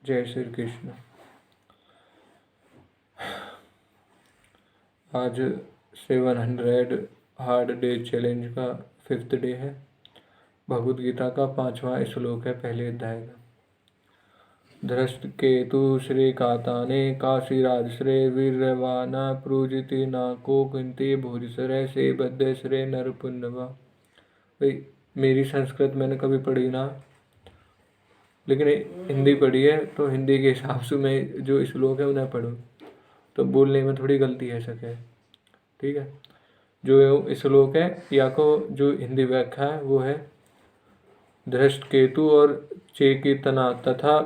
जय श्री कृष्ण। आज 700 hard day challenge का 5th डे है। भगवद गीता का 5वां श्लोक है पहले अध्याय का। धृष्टकेतु श्रीकाताने काशीराज श्रे वीर्यवाना प्रोजिति नाको कुंती भोजसरे से बद्ध श्रे नरपुन्नवा। भाई मेरी संस्कृत मैंने कभी पढ़ी ना, लेकिन हिंदी पढ़ी है, तो हिंदी के हिसाब से मैं जो श्लोक है उन्हें पढ़ूँ, तो बोलने में थोड़ी गलती है सके। ठीक है, जो श्लोक है या को जो हिंदी व्याख्या है वो है धृष्टकेतु और चेकितना तथा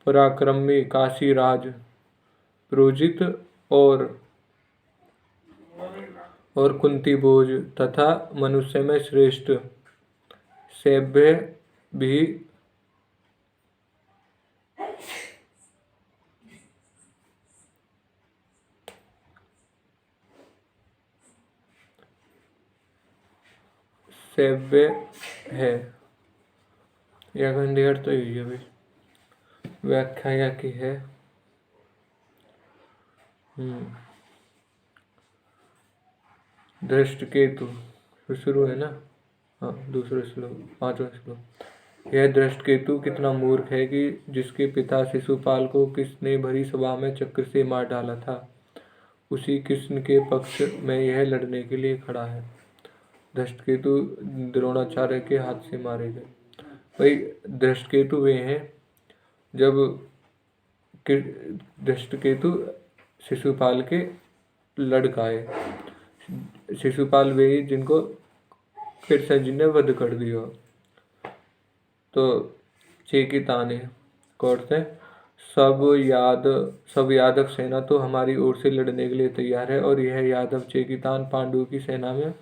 पराक्रमी काशीराज प्रोजित और कुंती भोज तथा मनुष्य में श्रेष्ठ सभ्य भी सभ्य है। यह हिंदी अर्थ तो यही है भाई, व्याख्या या की है। धृष्टकेतु शुरू है ना, हाँ दूसरा श्लोक 5वां श्लोक। यह धृष्टकेतु कितना मूर्ख है कि जिसके पिता शिशुपाल को किसने भरी सभा में चक्र से मार डाला था, उसी कृष्ण के पक्ष में यह लड़ने के लिए खड़ा है। धृष्टकेतु द्रोणाचार्य के हाथ से मारे गए। भाई धृष्टकेतु वे हैं जब धृष्टकेतु शिशुपाल के लड़का है। शिशुपाल वे ही जिनको कृष्ण जी ने वध कर दिया। तो चेकिताने कौरते सब यादव सेना तो हमारी ओर से लड़ने के लिए तैयार है, और यह यादव चेकितान पांडु की सेना में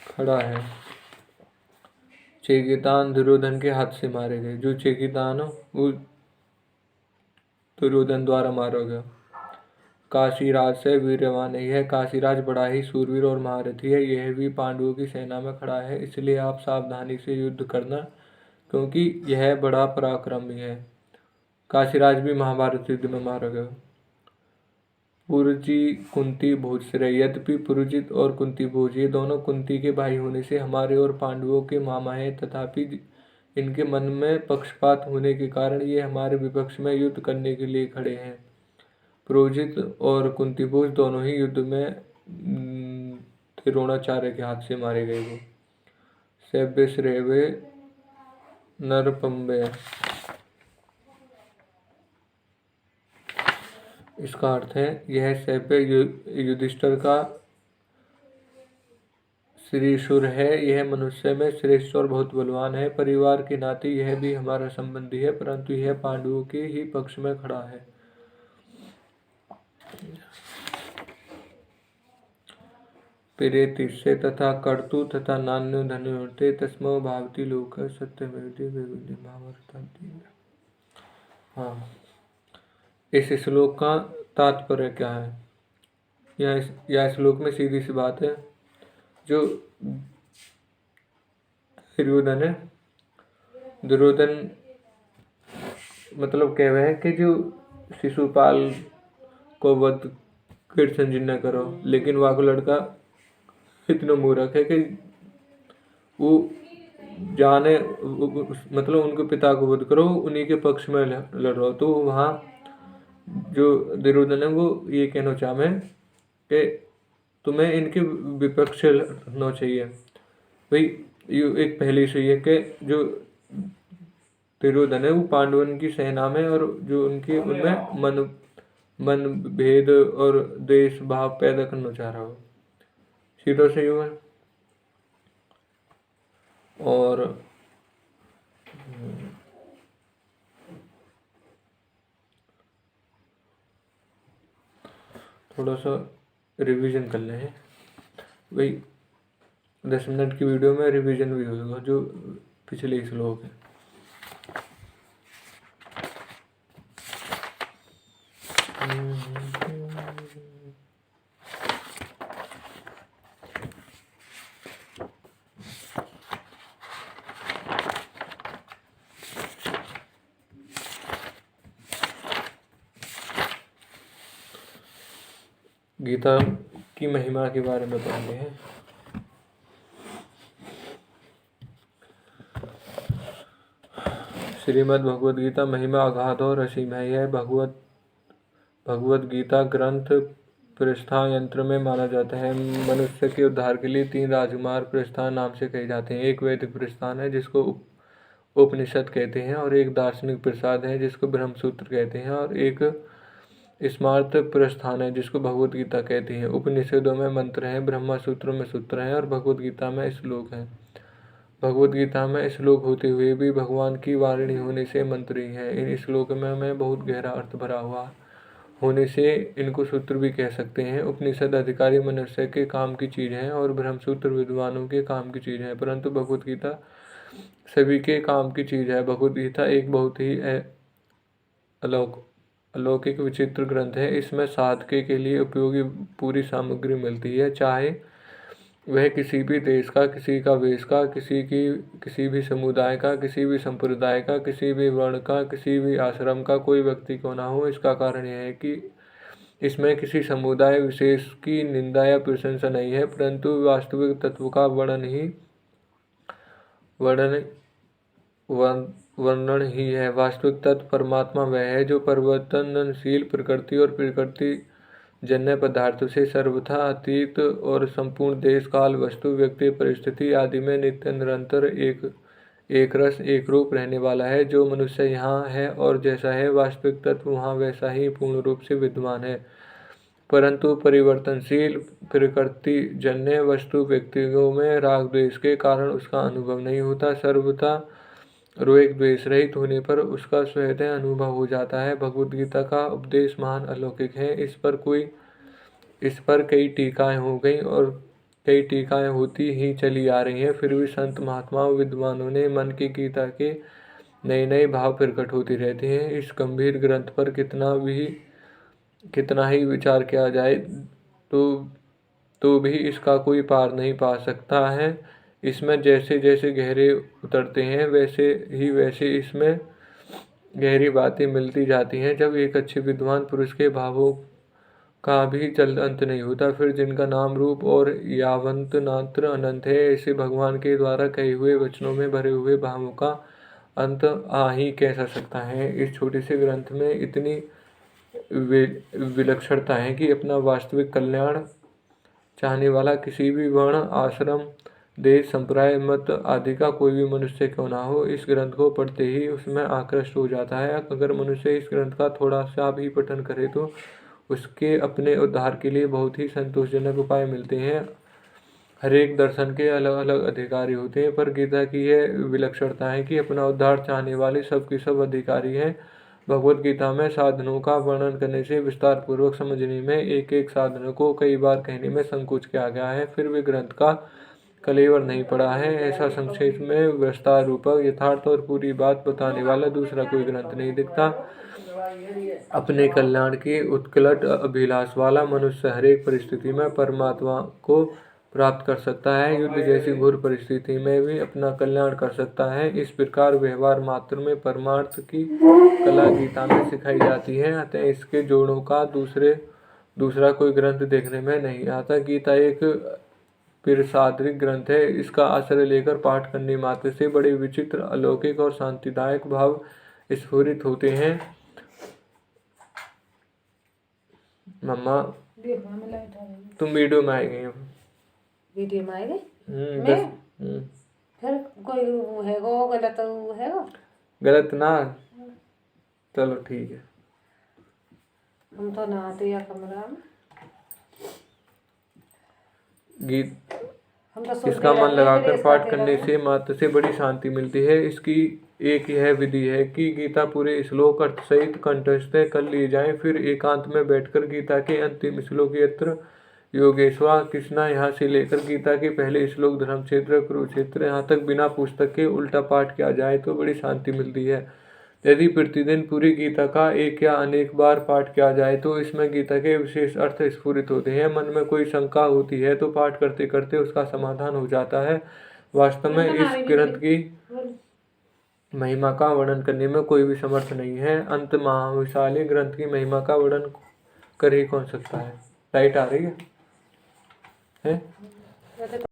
खड़ा है। चेकितान दुर्योधन के हाथ से मारे गए। जो चेकितान वो दुर्योधन द्वारा मारा गया। काशीराज से वीर्यवान है। यह काशीराज बड़ा ही सूरवीर और महारथी है। यह भी पांडवों की सेना में खड़ा है, इसलिए आप सावधानी से युद्ध करना, क्योंकि यह बड़ा पराक्रमी है। काशीराज भी महाभारत युद्ध में मारा गया। पुरुजी कुंती भोज श्रेय। यद्यपि पुरुजित और कुंती भोज ये दोनों कुंती के भाई होने से हमारे और पांडवों के मामा हैं, तथापि इनके मन में पक्षपात होने के कारण ये हमारे विपक्ष में युद्ध करने के लिए खड़े हैं। पुरोजित और कुंती भोज दोनों ही युद्ध में द्रोणाचार्य के हाथ से मारे गए। वो सभ्य श्रेवे नरपम्बे। इसका अर्थ है यह सभ्य युधिष्ठिर का श्रीशुर है। यह मनुष्य में श्रेष्ठ और बहुत बलवान है। परिवार के नाते यह भी हमारा संबंधी है, परंतु यह पांडवों के ही पक्ष में खड़ा है। प्रेतिष्य तथा कर्तु तथा नान्यो धन्योर्ते तस्मो भावती लोक सत्यमेव महाभारत। हाँ, इस श्लोक का तात्पर्य क्या है? यह श्लोक में सीधी सी बात है, जो दुर्योधन मतलब कह रहे हैं कि जो शिशुपाल को वध कृष्ण जी ने करो, लेकिन वह को लड़का इतना मूर्ख है कि वो जाने मतलब उनके पिता को वध करो, उन्हीं के पक्ष में लड़ रहा हो। तो वहाँ जो दुर्योधन है वो ये कहना चाहे कि तुम्हें इनके विपक्ष लड़ना चाहिए। भाई ये एक पहले से है कि जो दुर्योधन है वो पांडवन की सेना में, और जो उनके उनमें मन भेद और द्वेष भाव पैदा करना चाह रहा हो। सीधा सही हुआ। और थोड़ा सा रिवीजन कर लें भाई। 10 मिनट की वीडियो में रिवीजन भी होगा जो पिछले श्लोक है। गीता की महिमा के बारे में पढ़ते हैं। श्रीमद् भगवद गीता महिमा अगाध और असीम है। यह भगवद गीता ग्रंथ प्रस्थान यंत्र में माना जाता है। मनुष्य के उद्धार के लिए 3 राजकुमार प्रस्थान नाम से कहे जाते हैं। एक वैदिक प्रस्थान है जिसको उपनिषद कहते हैं, और एक दार्शनिक प्रसाद है जिसको ब्रह्मसूत्र कहते हैं, और एक स्मार्त प्रस्थान है जिसको भगवद गीता कहते हैं। उपनिषदों में मंत्र हैं, ब्रह्मा सूत्रों में सूत्र हैं, और भगवद गीता में श्लोक हैं। भगवद गीता में श्लोक होते हुए भी भगवान की वाणी होने से मंत्र ही है। इन श्लोक में बहुत गहरा अर्थ भरा हुआ होने से इनको सूत्र भी कह सकते हैं। उपनिषद अधिकारी मनुष्य के काम की चीज़ है और ब्रह्मसूत्र विद्वानों के काम की चीज़ है, परंतु भगवद गीता सभी के काम की चीज़ है। भगवद गीता एक बहुत ही अलौकिक विचित्र ग्रंथ है। इसमें साधके के लिए उपयोगी पूरी सामग्री मिलती है, चाहे वह किसी भी देश का, किसी का वेश का, किसी भी समुदाय का, किसी भी संप्रदाय का, किसी भी वर्ण का, किसी भी आश्रम का कोई व्यक्ति क्यों ना हो। इसका कारण यह है कि इसमें किसी समुदाय विशेष की निंदा या प्रशंसा नहीं है, परंतु वास्तविक तत्व का वर्णन ही है। वास्तविक तत्व परमात्मा वह है जो परिवर्तनशील प्रकृति और प्रकृति जन्य पदार्थों से सर्वथा अतीत और संपूर्ण देश काल वस्तु व्यक्ति परिस्थिति आदि में नित्य निरंतर एक रस एक रूप रहने वाला है। जो मनुष्य यहाँ है और जैसा है, वास्तविक तत्व वहाँ वैसा ही पूर्ण रूप से विद्यमान है, परंतु परिवर्तनशील प्रकृति जन्य वस्तु व्यक्तियों में राग द्वेष के कारण उसका अनुभव नहीं होता। सर्वथा रोग द्वेष रहित होने पर उसका स्वतः अनुभव हो जाता है। भगवद गीता का उपदेश महान अलौकिक है। इस पर कई टीकाएं हो गई और कई टीकाएं होती ही चली आ रही हैं, फिर भी संत महात्माओं विद्वानों ने मन की गीता के नए नए भाव प्रकट होते रहते हैं। इस गंभीर ग्रंथ पर कितना ही विचार किया जाए तो भी इसका कोई पार नहीं पा सकता है। इसमें जैसे जैसे गहरे उतरते हैं वैसे इसमें गहरी बातें मिलती जाती हैं। जब एक अच्छे विद्वान पुरुष के भावों का भी चल अंत नहीं होता, फिर जिनका नाम रूप और यावंत नात्र अनंत है, ऐसे भगवान के द्वारा कहे हुए वचनों में भरे हुए भावों का अंत आ ही कैसा सकता है। इस छोटे से ग्रंथ में इतनी विलक्षणता है कि अपना वास्तविक कल्याण चाहने वाला किसी भी वर्ण, आश्रम, देश, संप्रदाय, मत आदि का कोई भी मनुष्य क्यों ना हो, इस ग्रंथ को पढ़ते ही उसमें आकृष्ट हो जाता है। अगर मनुष्य इस ग्रंथ का थोड़ा सा भी पठन करे तो उसके अपने उद्धार के लिए बहुत ही संतोषजनक उपाय मिलते हैं। हर एक दर्शन के अलग अलग अधिकारी होते हैं, पर गीता की यह विलक्षणता है कि अपना उद्धार चाहने वाले सबके सब अधिकारी हैं। भगवद गीता में साधनों का वर्णन करने से विस्तार पूर्वक समझने में एक एक साधन को कई बार कहने में संकोच किया गया है, फिर भी ग्रंथ का कलेवर नहीं पड़ा है। ऐसा संक्षेप में विस्तार रूपक यथार्थ और पूरी बात बताने वाला दूसरा कोई ग्रंथ नहीं दिखता। अपने कल्याण की उत्कलट अभिलाष वाला मनुष्य हर एक परिस्थिति में परमात्मा को प्राप्त कर सकता है। युद्ध जैसी घोर परिस्थिति में भी अपना कल्याण कर सकता है। इस प्रकार व्यवहार मात्र में परमार्थ की कला गीता में सिखाई जाती है, अतः इसके जोड़ों का दूसरा कोई ग्रंथ देखने में नहीं आता। गीता एक प्रसादरिक ग्रंथ है। इसका आश्रय लेकर पाठ करने मात्र से बड़े विचित्र, अलौकिक और शांतिदायक भाव स्फुरित होते हैं। मम्मा तुम वीडियो में आएगी? वीडियो में आएगी फिर कोई है वो गलत है वो गलत ना, चलो ठीक है। हम तो नहाते या कमरा में इसका मन लगाकर पाठ करने से मात्र से बड़ी शांति मिलती है। इसकी एक यह विधि है कि गीता पूरे श्लोक अर्थ सहित कंठस्थ कर लिए जाएं, फिर एकांत में बैठकर गीता के अंतिम श्लोक यत्र योगेश्वा कृष्णा यहाँ से लेकर गीता के पहले श्लोक धर्मक्षेत्र कुरुक्षेत्र यहाँ तक बिना पुस्तक के उल्टा पाठ किया जाए तो बड़ी शांति मिलती है। यदि प्रतिदिन पूरी गीता का एक या अनेक बार पाठ किया जाए तो इसमें गीता के विशेष अर्थ स्फुरित होते हैं। मन में कोई शंका होती है तो पाठ करते करते उसका समाधान हो जाता है। वास्तव में इस ग्रंथ की महिमा का वर्णन करने में कोई भी समर्थ नहीं है। अंत महाविशाली ग्रंथ की महिमा का वर्णन कर ही कौन सकता है। लाइट आ रही है? वैसे